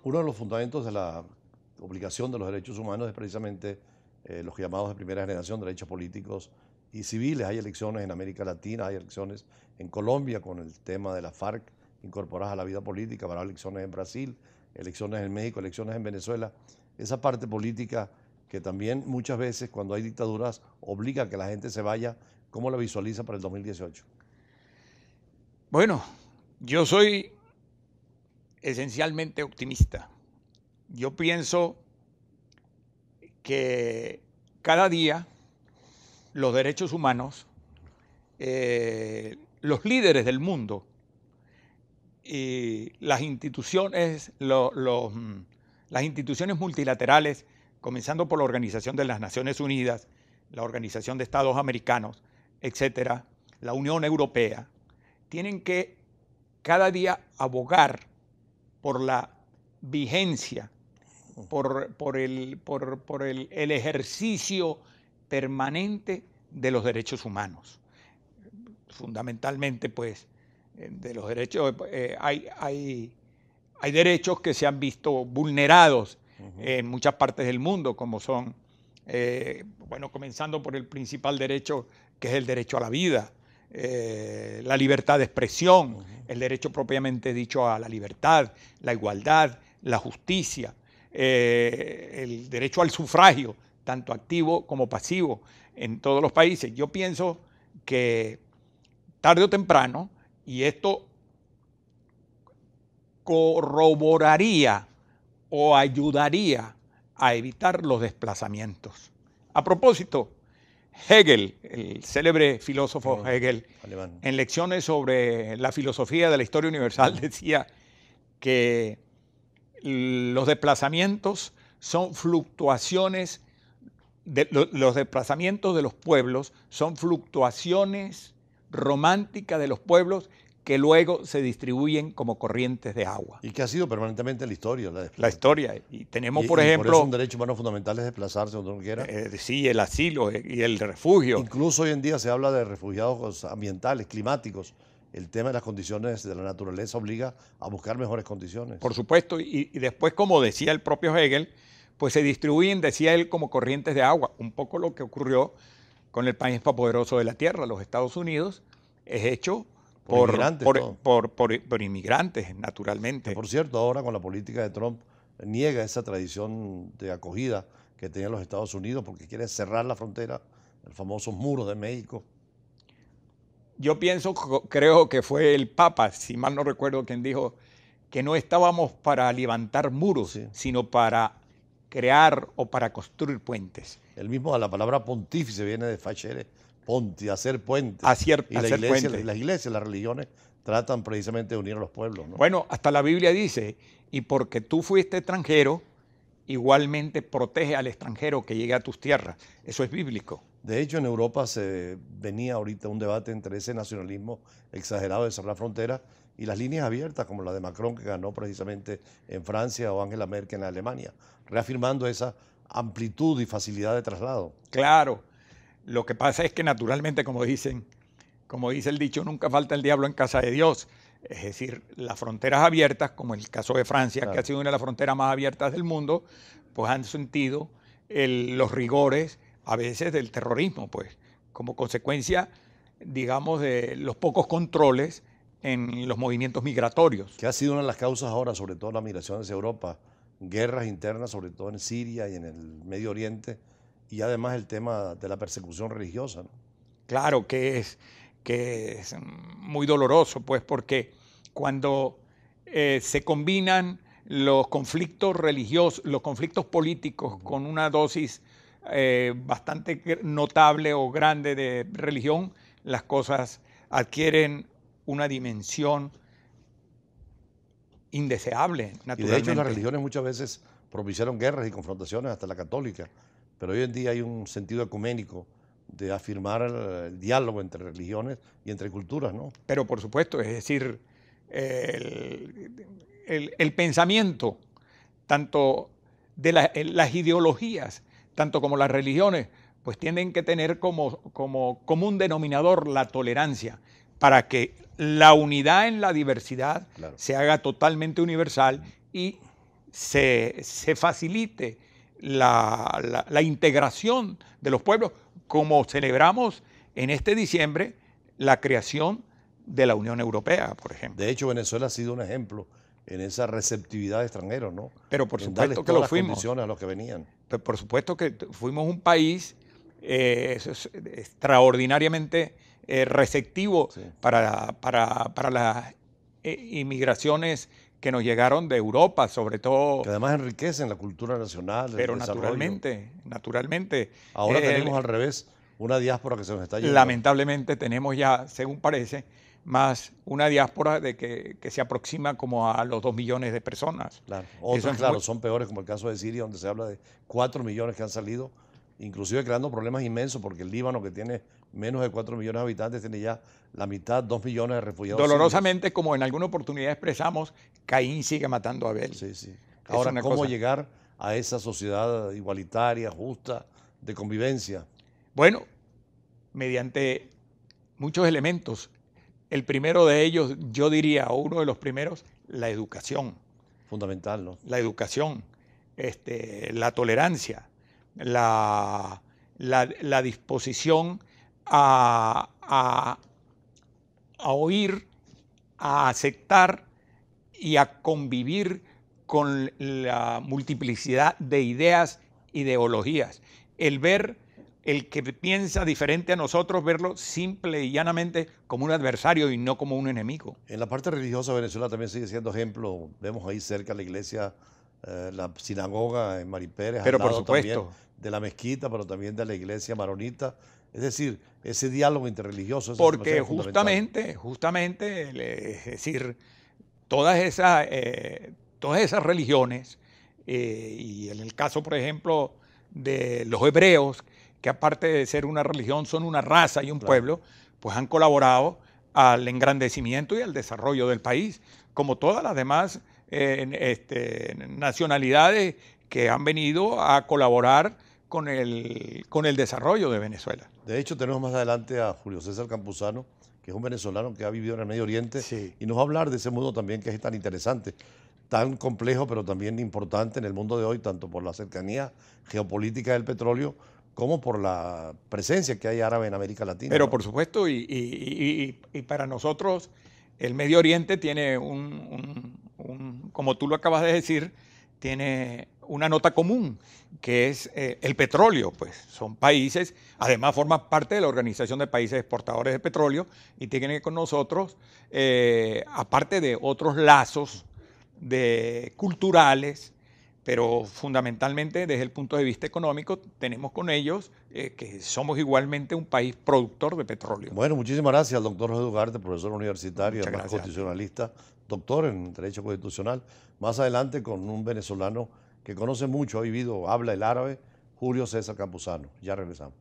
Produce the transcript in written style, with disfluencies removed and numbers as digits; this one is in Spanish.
Uno de los fundamentos de la obligación de los derechos humanos es precisamente los llamados de primera generación, derechos políticos y civiles. Hay elecciones en América Latina, hay elecciones en Colombia con el tema de la FARC incorporadas a la vida política, habrá elecciones en Brasil, elecciones en México, elecciones en Venezuela. Esa parte política que también muchas veces cuando hay dictaduras obliga a que la gente se vaya, ¿cómo la visualiza para el 2018? Bueno, yo soy esencialmente optimista. Yo pienso que cada día los derechos humanos, los líderes del mundo y las instituciones, las instituciones multilaterales, comenzando por la Organización de las Naciones Unidas, la Organización de Estados Americanos, etcétera, la Unión Europea, tienen que cada día abogar por la vigencia, por el ejercicio permanente de los derechos humanos. Fundamentalmente, pues, de los derechos, hay derechos que se han visto vulnerados en muchas partes del mundo, como son, bueno, comenzando por el principal derecho, que es el derecho a la vida, la libertad de expresión, el derecho propiamente dicho a la libertad, la igualdad, la justicia, el derecho al sufragio, tanto activo como pasivo, en todos los países. Yo pienso que tarde o temprano, y esto corroboraría o ayudaría a evitar los desplazamientos. A propósito, Hegel, el célebre filósofo Hegel, alemán, en lecciones sobre la filosofía de la historia universal decía que los desplazamientos son fluctuaciones, los desplazamientos de los pueblos son fluctuaciones románticas de los pueblos que luego se distribuyen como corrientes de agua. Y que ha sido permanentemente la historia. La historia. Y tenemos, por por ejemplo... eso un derecho humano fundamental es desplazarse donde uno quiera. Sí, el asilo y el refugio. Incluso hoy en día se habla de refugiados ambientales, climáticos. El tema de las condiciones de la naturaleza obliga a buscar mejores condiciones. Por supuesto, y después, como decía el propio Hegel, pues se distribuyen, decía él, como corrientes de agua. Un poco lo que ocurrió con el país más poderoso de la Tierra, los Estados Unidos, es hecho por inmigrantes, naturalmente. Que, por cierto, ahora con la política de Trump niega esa tradición de acogida que tenían los Estados Unidos porque quiere cerrar la frontera, el famoso muro de México. Yo creo que fue el Papa, si mal no recuerdo, quien dijo que no estábamos para levantar muros, sí, sino para crear o para construir puentes. El mismo, la palabra pontífice viene de facere, ponti, hacer puentes. Y las iglesias, las religiones tratan precisamente de unir a los pueblos, ¿no? Bueno, hasta la Biblia dice, y porque tú fuiste extranjero, igualmente protege al extranjero que llegue a tus tierras. Eso es bíblico. De hecho, en Europa se venía ahorita un debate entre ese nacionalismo exagerado de cerrar fronteras y las líneas abiertas, como la de Macron, que ganó precisamente en Francia, o Angela Merkel en Alemania, reafirmando esa amplitud y facilidad de traslado. Claro. Lo que pasa es que naturalmente, como dice el dicho, nunca falta el diablo en casa de Dios. Es decir, las fronteras abiertas, como el caso de Francia, claro, que ha sido una de las fronteras más abiertas del mundo, pues han sentido los rigores a veces del terrorismo, pues, como consecuencia, digamos, de los pocos controles en los movimientos migratorios. Que ha sido una de las causas ahora, sobre todo la migración hacia Europa, guerras internas, sobre todo en Siria y en el Medio Oriente, y además el tema de la persecución religiosa, ¿no? Claro que es muy doloroso, pues, porque cuando se combinan los conflictos religiosos, los conflictos políticos con una dosis bastante notable o grande de religión, las cosas adquieren una dimensión indeseable, naturalmente. Y de hecho las religiones muchas veces propiciaron guerras y confrontaciones, hasta la católica, pero hoy en día hay un sentido ecuménico de afirmar el diálogo entre religiones y entre culturas, ¿no? Pero por supuesto, es decir, el pensamiento, tanto de las ideologías, tanto como las religiones, pues tienen que tener como común denominador la tolerancia, para que la unidad en la diversidad, claro, se haga totalmente universal y se facilite la integración de los pueblos, como celebramos en este diciembre la creación de la Unión Europea, por ejemplo. De hecho, Venezuela ha sido un ejemplo en esa receptividad de extranjeros, ¿no? Pero por En supuesto darles que todas lo las fuimos. condiciones a los que venían. Pero por supuesto que fuimos un país extraordinariamente receptivo Sí. para las inmigraciones que nos llegaron de Europa, sobre todo. Que además enriquecen la cultura nacional, el Pero desarrollo. naturalmente. Ahora el- tenemos al revés una diáspora que se nos está yendo. Lamentablemente tenemos ya, según parece, más una diáspora que se aproxima como a los 2 millones de personas. Claro. Eso Otros, es claro, muy- son peores, como el caso de Siria, donde se habla de 4 millones que han salido, inclusive creando problemas inmensos, porque el Líbano, que tiene menos de 4 millones de habitantes, tiene ya la mitad, 2 millones de refugiados Dolorosamente, como en alguna oportunidad expresamos, Caín sigue matando a Abel. sirios. Sí, sí. Es Ahora, una ¿cómo cosa. llegar a esa sociedad igualitaria, justa, de convivencia? Bueno, mediante muchos elementos. El primero de ellos, yo diría, o uno de los primeros, la educación. Fundamental, ¿no? La educación, la tolerancia, la disposición a oír, a aceptar y a convivir con la multiplicidad de ideas, ideologías. El ver el que piensa diferente a nosotros, verlo simple y llanamente como un adversario y no como un enemigo. En la parte religiosa, Venezuela también sigue siendo ejemplo. Vemos ahí cerca la iglesia, la sinagoga en Maripérez, Pero al por lado supuesto. también de la mezquita, pero también de la iglesia maronita. Es decir, ese diálogo interreligioso. Eso Porque se me hace fundamental. justamente, es decir, todas esas religiones, y en el caso, por ejemplo, de los hebreos, que aparte de ser una religión, son una raza y un Claro. pueblo, pues han colaborado al engrandecimiento y al desarrollo del país, como todas las demás nacionalidades que han venido a colaborar con el desarrollo de Venezuela. De hecho, tenemos más adelante a Julio César Campuzano, que es un venezolano que ha vivido en el Medio Oriente, Sí. y nos va a hablar de ese mundo también que es tan interesante, tan complejo, pero también importante en el mundo de hoy, tanto por la cercanía geopolítica del petróleo, como por la presencia que hay árabe en América Latina. Pero ¿no? por supuesto, y para nosotros el Medio Oriente tiene como tú lo acabas de decir, tiene una nota común, que es el petróleo. Pues son países, además forman parte de la Organización de Países Exportadores de Petróleo y tienen con nosotros, aparte de otros lazos culturales, pero fundamentalmente desde el punto de vista económico tenemos con ellos que somos igualmente un país productor de petróleo. Bueno, muchísimas gracias al doctor José Ugarte, profesor universitario, Muchas además gracias. constitucionalista, doctor en Derecho Constitucional. Más adelante con un venezolano que conoce mucho, ha vivido, habla el árabe, Julio César Campuzano. Ya regresamos.